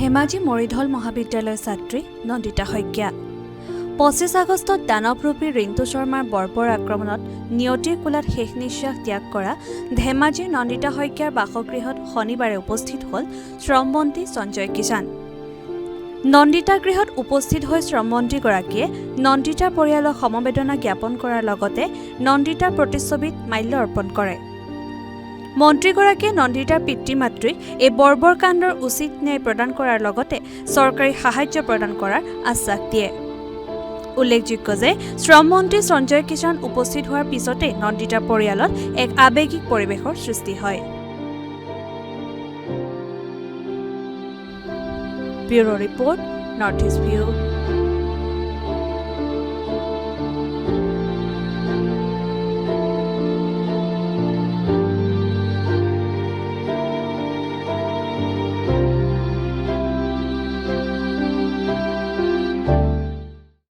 ধেমাজি মৰিধল মহাবিদ্যালয়ৰ ছাত্ৰী নন্দিতা শইকীয়া ২৫ আগষ্টত দানৱৰূপী ৰিণ্টু শৰ্মাৰ বৰ্বৰ আক্ৰমণত নিয়তিৰ কোলাত শেষ নিশ্বাস ত্যাগ কৰা ধেমাজিৰ নন্দিতা শইকীয়াৰ বাসগৃহত শনিবাৰে উপস্থিত হ'ল শ্ৰমমন্ত্ৰী সঞ্জয় কিষাণ। নন্দিতাৰ গৃহত উপস্থিত হৈ শ্ৰমমন্ত্ৰীগৰাকীয়ে নন্দিতাৰ পৰিয়ালক সমবেদনা জ্ঞাপন কৰাৰ লগতে নন্দিতাৰ প্ৰতিচ্ছবিত মাল্য অৰ্পণ কৰে। মন্ত্ৰীগৰাকীয়ে নন্দিতাৰ পিতৃ-মাতৃক এই বৰ্বৰ কাণ্ডৰ উচিত ন্যায় প্ৰদান কৰাৰ লগতে চৰকাৰী সাহায্য প্ৰদান কৰাৰ আশ্বাস দিয়ে। উল্লেখযোগ্য যে শ্ৰমমন্ত্ৰী সঞ্জয় কিষাণ উপস্থিত হোৱাৰ পিছতে নন্দিতাৰ পৰিয়ালত এক আৱেগিক পৰিৱেশৰ সৃষ্টি হয়। Bureau report, north east view.